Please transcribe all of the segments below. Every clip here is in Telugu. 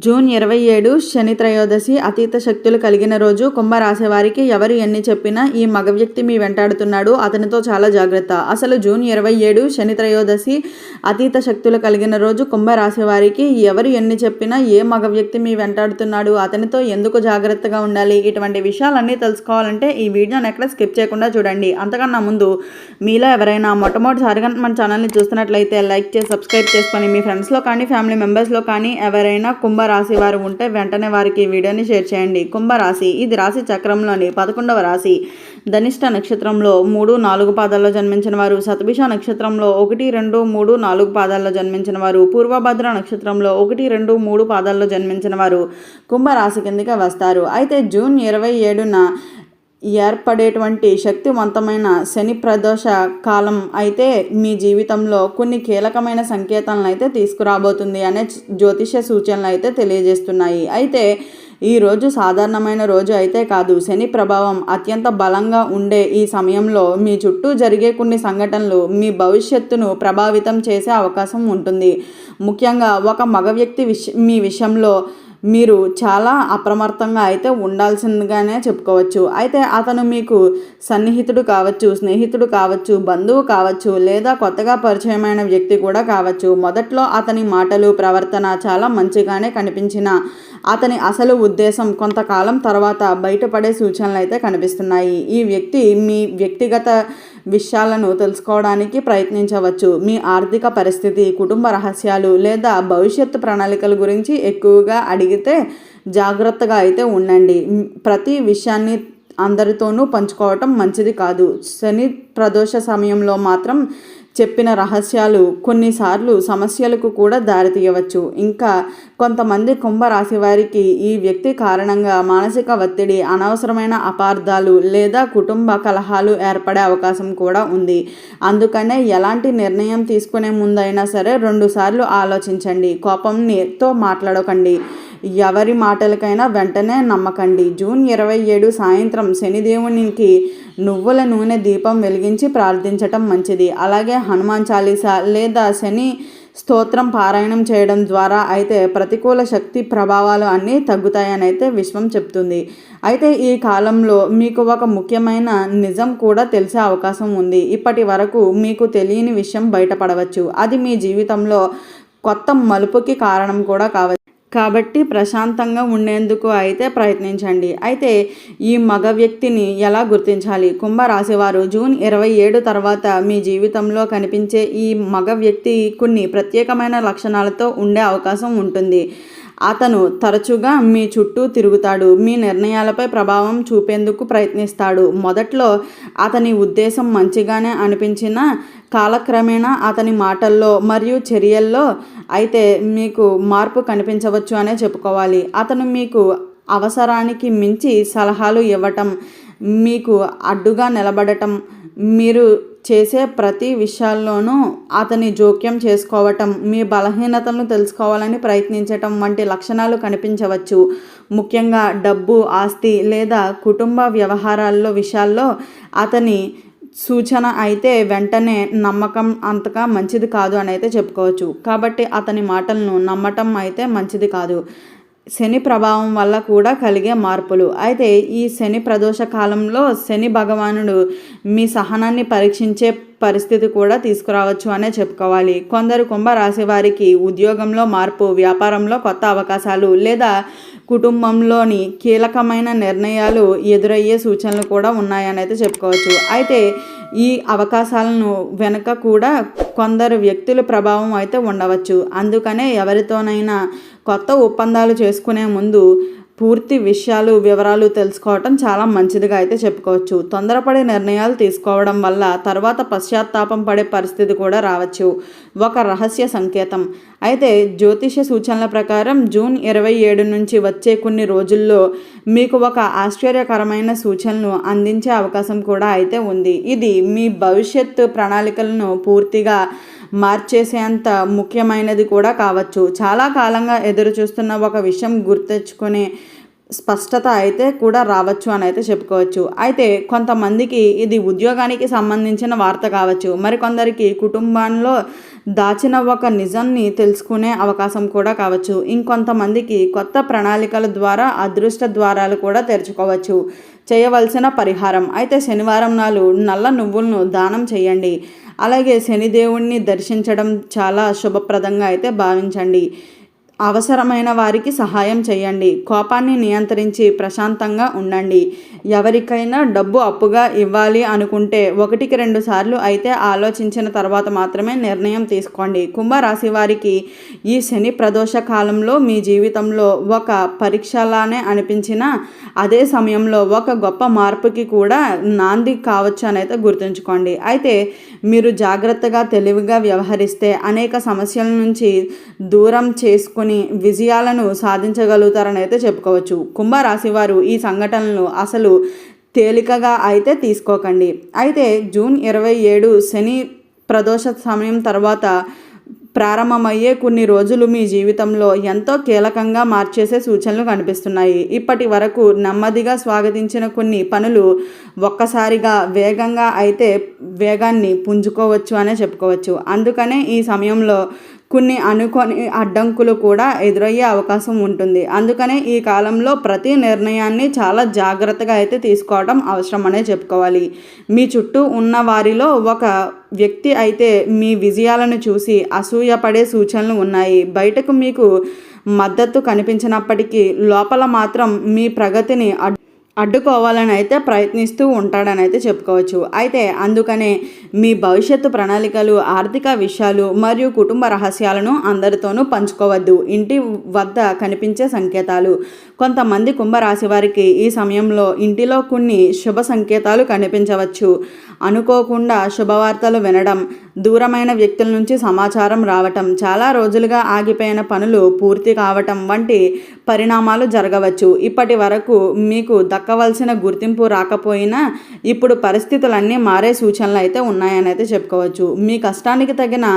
జూన్ 27 శని త్రయోదశి అతీత శక్తులు కలిగిన రోజు. కుంభరాశి వారికి ఎవరు ఎన్ని చెప్పినా ఈ మగ వ్యక్తి మీ వెంటాడుతున్నాడు, అతనితో చాలా జాగ్రత్త. అసలు జూన్ 27 శని త్రయోదశి అతీత శక్తులు కలిగిన రోజు. కుంభరాశి వారికి ఎవరు ఎన్ని చెప్పినా ఏ మగ వ్యక్తి మీ వెంటాడుతున్నాడు, అతనితో ఎందుకు జాగ్రత్తగా ఉండాలి, ఇటువంటి విషయాలన్నీ తెలుసుకోవాలంటే ఈ వీడియోని ఎక్కడ స్కిప్ చేయకుండా చూడండి. అంతకన్నా ముందు మీలో ఎవరైనా మొట్టమొదటిసారిగా మన ఛానల్ని చూస్తున్నట్లయితే లైక్ చేసి సబ్స్క్రైబ్ చేసుకొని మీ ఫ్రెండ్స్లో కానీ ఫ్యామిలీ మెంబర్స్లో కానీ ఎవరైనా కుంభరాశి వారు ఉంటే వెంటనే వారికి ఈ వీడియోని షేర్ చేయండి. కుంభరాశి ఇది రాశి చక్రంలోని 11వ రాశి. ధనిష్ట నక్షత్రంలో 3, 4 పాదాల్లో జన్మించిన వారు, శతభిష నక్షత్రంలో 1, 2, 3, 4 పాదాల్లో జన్మించిన వారు, పూర్వభద్ర నక్షత్రంలో 1, 2, 3 పాదాల్లో జన్మించిన వారు కుంభరాశి కిందకి వస్తారు. అయితే జూన్ 27న ఏర్పడేటువంటి శక్తివంతమైన శని ప్రదోష కాలం అయితే మీ జీవితంలో కొన్ని కీలకమైన సంకేతాలను అయితే తీసుకురాబోతుంది అనే జ్యోతిష సూచనలు అయితే తెలియజేస్తున్నాయి. అయితే ఈరోజు సాధారణమైన రోజు అయితే కాదు. శని ప్రభావం అత్యంత బలంగా ఉండే ఈ సమయంలో మీ చుట్టూ జరిగే కొన్ని సంఘటనలు మీ భవిష్యత్తును ప్రభావితం చేసే అవకాశం ఉంటుంది. ముఖ్యంగా ఒక మగ వ్యక్తి మీ విషయంలో మీరు చాలా అప్రమత్తంగా అయితే ఉండాల్సిందిగానే చెప్పుకోవచ్చు. అయితే అతను మీకు సన్నిహితుడు కావచ్చు, స్నేహితుడు కావచ్చు, బంధువు కావచ్చు, లేదా కొత్తగా పరిచయమైన వ్యక్తి కూడా కావచ్చు. మొదట్లో అతని మాటలు, ప్రవర్తన చాలా మంచిగానే కనిపించిన అతని అసలు ఉద్దేశం కొంతకాలం తర్వాత బయటపడే సూచనలు అయితే కనిపిస్తున్నాయి. ఈ వ్యక్తి మీ వ్యక్తిగత విషయాలను తెలుసుకోవడానికి ప్రయత్నించవచ్చు. మీ ఆర్థిక పరిస్థితి, కుటుంబ రహస్యాలు లేదా భవిష్యత్తు ప్రణాళికల గురించి ఎక్కువగా అడిగితే జాగ్రత్తగా అయితే ఉండండి. ప్రతి విషయాన్ని అందరితోనూ పంచుకోవటం మంచిది కాదు. శని ప్రదోష సమయంలో మాత్రం చెప్పిన రహస్యాలు కొన్నిసార్లు సమస్యలకు కూడా దారితీయవచ్చు. ఇంకా కొంతమంది కుంభరాశి వారికి ఈ వ్యక్తి కారణంగా మానసిక ఒత్తిడి, అనవసరమైన అపార్థాలు లేదా కుటుంబ కలహాలు ఏర్పడే అవకాశం కూడా ఉంది. అందుకనే ఎలాంటి నిర్ణయం తీసుకునే ముందైనా సరే 2 సార్లు ఆలోచించండి. కోపంతో మాట్లాడకండి. ఎవరి మాటలకైనా వెంటనే నమ్మకండి. జూన్ 27 సాయంత్రం శనిదేవునికి నువ్వుల నూనె దీపం వెలిగించి ప్రార్థించటం మంచిది. అలాగే హనుమాన్ చాలీసా లేదా శని స్తోత్రం పారాయణం చేయడం ద్వారా అయితే ప్రతికూల శక్తి ప్రభావాలు అన్నీ తగ్గుతాయని అయితే విశ్వం చెప్తుంది. అయితే ఈ కాలంలో మీకు ఒక ముఖ్యమైన నిజం కూడా తెలిసే అవకాశం ఉంది. ఇప్పటి వరకు మీకు తెలియని విషయం బయటపడవచ్చు. అది మీ జీవితంలో కొత్త మలుపుకి కారణం కూడా కావచ్చు. కాబట్టి ప్రశాంతంగా ఉండేందుకు అయితే ప్రయత్నించండి. అయితే ఈ మగ వ్యక్తిని ఎలా గుర్తించాలి? కుంభరాశి వారు జూన్ 27 తర్వాత మీ జీవితంలో కనిపించే ఈ మగ వ్యక్తి కొన్ని ప్రత్యేకమైన లక్షణాలతో ఉండే అవకాశం ఉంటుంది. అతను తరచుగా మీ చుట్టూ తిరుగుతాడు, మీ నిర్ణయాలపై ప్రభావం చూపేందుకు ప్రయత్నిస్తాడు. మొదట్లో అతని ఉద్దేశం మంచిగానే అనిపించినా కాలక్రమేణా అతని మాటల్లో మరియు చర్యల్లో అయితే మీకు మార్పు కనిపించవచ్చు అనే చెప్పుకోవాలి. అతను మీకు అవసరానికి మించి సలహాలు ఇవ్వటం, మీకు అడ్డుగా నిలబడటం, మీరు చేసే ప్రతి విషయాల్లోనూ అతని జోక్యం చేసుకోవటం, మీ బలహీనతలను తెలుసుకోవాలని ప్రయత్నించటం వంటి లక్షణాలు కనిపించవచ్చు. ముఖ్యంగా డబ్బు, ఆస్తి లేదా కుటుంబ వ్యవహారాల్లో విషయాల్లో అతని సూచన అయితే వెంటనే నమ్మకం అంతగా మంచిది కాదు అని అయితే చెప్పుకోవచ్చు. కాబట్టి అతని మాటలను నమ్మటం అయితే మంచిది కాదు. శని ప్రభావం వల్ల కూడా కలిగే మార్పులు. అయితే ఈ శని ప్రదోష కాలంలో శని భగవానుడు మీ సహనాన్ని పరీక్షించే పరిస్థితి కూడా తీసుకురావచ్చు అనే చెప్పుకోవాలి. కొందరు కుంభరాశి వారికి ఉద్యోగంలో మార్పు, వ్యాపారంలో కొత్త అవకాశాలు లేదా కుటుంబంలోని కీలకమైన నిర్ణయాలు ఎదురయ్యే సూచనలు కూడా ఉన్నాయని అయితే చెప్పుకోవచ్చు. అయితే ఈ అవకాశాలను వెనుక కూడా కొందరు వ్యక్తుల ప్రభావం అయితే ఉండవచ్చు. అందుకనే ఎవరితోనైనా కొత్త ఒప్పందాలు చేసుకునే ముందు పూర్తి వివరాలు తెలుసుకోవటం చాలా మంచిదిగా అయితే చెప్పుకోవచ్చు. తొందరపడే నిర్ణయాలు తీసుకోవడం వల్ల తర్వాత పశ్చాత్తాపం పడే పరిస్థితి కూడా రావచ్చు. ఒక రహస్య సంకేతం. అయితే జ్యోతిష సూచనల ప్రకారం జూన్ 27 నుంచి వచ్చే కొన్ని రోజుల్లో మీకు ఒక ఆశ్చర్యకరమైన సూచనలు అందించే అవకాశం కూడా అయితే ఉంది. ఇది మీ భవిష్యత్తు ప్రణాళికలను పూర్తిగా మార్చేసేంత ముఖ్యమైనది కూడా కావచ్చు. చాలా కాలంగా ఎదురు చూస్తున్న ఒక విషయం గుర్తెచ్చుకునే స్పష్టత అయితే కూడా రావచ్చు అని అయితే చెప్పుకోవచ్చు. అయితే కొంతమందికి ఇది ఉద్యోగానికి సంబంధించిన వార్త కావచ్చు, మరికొందరికి కుటుంబంలో దాచిన ఒక నిజాన్ని తెలుసుకునే అవకాశం కూడా కావచ్చు, ఇంకొంతమందికి కొత్త ప్రణాళికల ద్వారా అదృష్ట ద్వారాలు కూడా తెరుచుకోవచ్చు. చేయవలసిన పరిహారం అయితే శనివారం నాడు నల్ల నువ్వులను దానం చేయండి. అలాగే శనిదేవుణ్ణి దర్శించడం చాలా శుభప్రదంగా అయితే భావించండి. అవసరమైన వారికి సహాయం చేయండి. కోపాన్ని నియంత్రించి ప్రశాంతంగా ఉండండి. ఎవరికైనా డబ్బు అప్పుగా ఇవ్వాలి అనుకుంటే 1-2 సార్లు అయితే ఆలోచించిన తర్వాత మాత్రమే నిర్ణయం తీసుకోండి. కుంభరాశి వారికి ఈ శని ప్రదోష కాలంలో మీ జీవితంలో ఒక పరీక్షలానే అనిపించినా అదే సమయంలో ఒక గొప్ప మార్పుకి కూడా నాంది కావచ్చు అని అయితే గుర్తుంచుకోండి. అయితే మీరు జాగ్రత్తగా తెలివిగా వ్యవహరిస్తే అనేక సమస్యల నుంచి దూరం చేసుకుని విజయాలను సాధించగలుగుతారని అయితే చెప్పుకోవచ్చు. కుంభరాశి వారు ఈ సంఘటనలు అసలు తేలికగా అయితే తీసుకోకండి. అయితే జూన్ 27 శని ప్రదోష సమయం తర్వాత ప్రారంభమయ్యే కొన్ని రోజులు మీ జీవితంలో ఎంతో కీలకంగా మార్చేసే సూచనలు కనిపిస్తున్నాయి. ఇప్పటి వరకు నెమ్మదిగా స్వాగతించిన కొన్ని పనులు ఒక్కసారిగా వేగాన్ని పుంజుకోవచ్చు అనే చెప్పుకోవచ్చు. అందుకనే ఈ సమయంలో కొన్ని అనుకోని అడ్డంకులు కూడా ఎదురయ్యే అవకాశం ఉంటుంది. అందుకనే ఈ కాలంలో ప్రతి నిర్ణయాన్ని చాలా జాగ్రత్తగా అయితే తీసుకోవడం అవసరం అనే చెప్పుకోవాలి. మీ చుట్టూ ఉన్న వారిలో ఒక వ్యక్తి అయితే మీ విజయాలను చూసి అసూయపడే సూచనలు ఉన్నాయి. బయటకు మీకు మద్దతు కనిపించినప్పటికీ లోపల మాత్రం మీ ప్రగతిని అడ్డుకోవాలని అయితే ప్రయత్నిస్తూ ఉంటాడని అయితే చెప్పుకోవచ్చు. అయితే అందుకనే మీ భవిష్యత్తు ప్రణాళికలు, ఆర్థిక విషయాలు మరియు కుటుంబ రహస్యాలను అందరితోనూ పంచుకోవద్దు. ఇంటి వద్ద కనిపించే సంకేతాలు. కొంతమంది కుంభరాశి వారికి ఈ సమయంలో ఇంటిలో కొన్ని శుభ సంకేతాలు కనిపించవచ్చు. అనుకోకుండా శుభవార్తలు వినడం, దూరమైన వ్యక్తుల నుంచి సమాచారం రావటం, చాలా రోజులుగా ఆగిపోయిన పనులు పూర్తి కావటం వంటి పరిణామాలు జరగవచ్చు. ఇప్పటి వరకు మీకు దక్కవలసిన గుర్తింపు రాకపోయినా ఇప్పుడు పరిస్థితులన్నీ మారే సూచనలు అయితే ఉన్నాయని అయితే చెప్పుకోవచ్చు. మీ కష్టానికి తగిన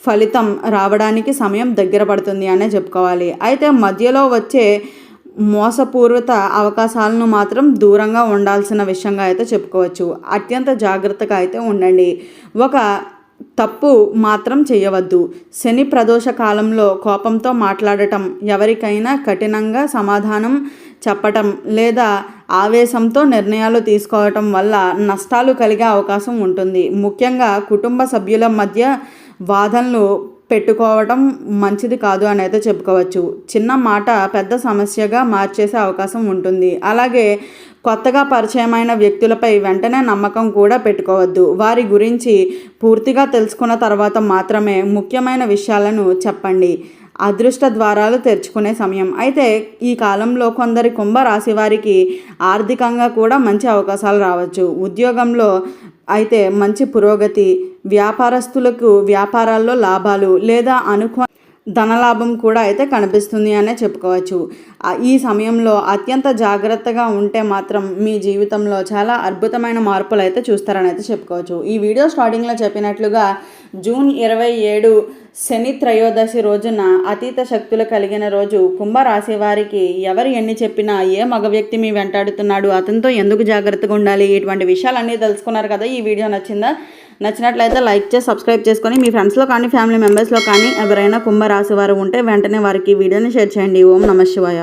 ఫలితం రావడానికి సమయం దగ్గర పడుతుంది అనే చెప్పుకోవాలి. అయితే మధ్యలో వచ్చే మోసపూరిత అవకాశాలను మాత్రం దూరంగా ఉండాల్సిన విషయంగా అయితే చెప్పుకోవచ్చు. అత్యంత జాగ్రత్తగా అయితే ఉండండి. ఒక తప్పు మాత్రం చేయవద్దు. శని ప్రదోష కాలంలో కోపంతో మాట్లాడటం, ఎవరికైనా కఠినంగా సమాధానం చెప్పటం లేదా ఆవేశంతో నిర్ణయాలు తీసుకోవటం వల్ల నష్టాలు కలిగే అవకాశం ఉంటుంది. ముఖ్యంగా కుటుంబ సభ్యుల మధ్య వాదనలు పెట్టుకోవటం మంచిది కాదు అని అయితే చెప్పుకోవచ్చు. చిన్న మాట పెద్ద సమస్యగా మార్చేసే అవకాశం ఉంటుంది. అలాగే కొత్తగా పరిచయమైన వ్యక్తులపై వెంటనే నమ్మకం కూడా పెట్టుకోవద్దు. వారి గురించి పూర్తిగా తెలుసుకున్న తర్వాత మాత్రమే ముఖ్యమైన విషయాలను చెప్పండి. అదృష్ట ద్వారాలు తెరుచుకునే సమయం. అయితే ఈ కాలంలో కొందరి కుంభరాశి వారికి ఆర్థికంగా కూడా మంచి అవకాశాలు రావచ్చు. ఉద్యోగంలో అయితే మంచి పురోగతి, వ్యాపారస్తులకు వ్యాపారాల్లో లాభాలు లేదా ధనలాభం కూడా అయితే కనిపిస్తుంది అనే చెప్పుకోవచ్చు. ఈ సమయంలో అత్యంత జాగ్రత్తగా ఉంటే మాత్రం మీ జీవితంలో చాలా అద్భుతమైన మార్పులు అయితే చూస్తారని అయితే చెప్పుకోవచ్చు. ఈ వీడియో స్టార్టింగ్లో చెప్పినట్లుగా జూన్ 27 శని త్రయోదశి రోజున అతీత శక్తులు కలిగిన రోజు. కుంభరాశి వారికి ఎవరు ఎన్ని చెప్పినా ఏ మగ వ్యక్తి మీ వెంటాడుతున్నాడు, అతనితో ఎందుకు జాగ్రత్తగా ఉండాలి, ఇటువంటి విషయాలన్నీ తెలుసుకున్నారు కదా. ఈ వీడియో నచ్చినట్లయితే లైక్ చేసి సబ్స్క్రైబ్ చేసుకొని మీ ఫ్రెండ్స్లో కానీ ఫ్యామిలీ మెంబర్స్లో కానీ ఎవరైనా కుంభరాశి వారు ఉంటే వెంటనే వారికి వీడియోని షేర్ చేయండి. ఓం నమః శివాయ.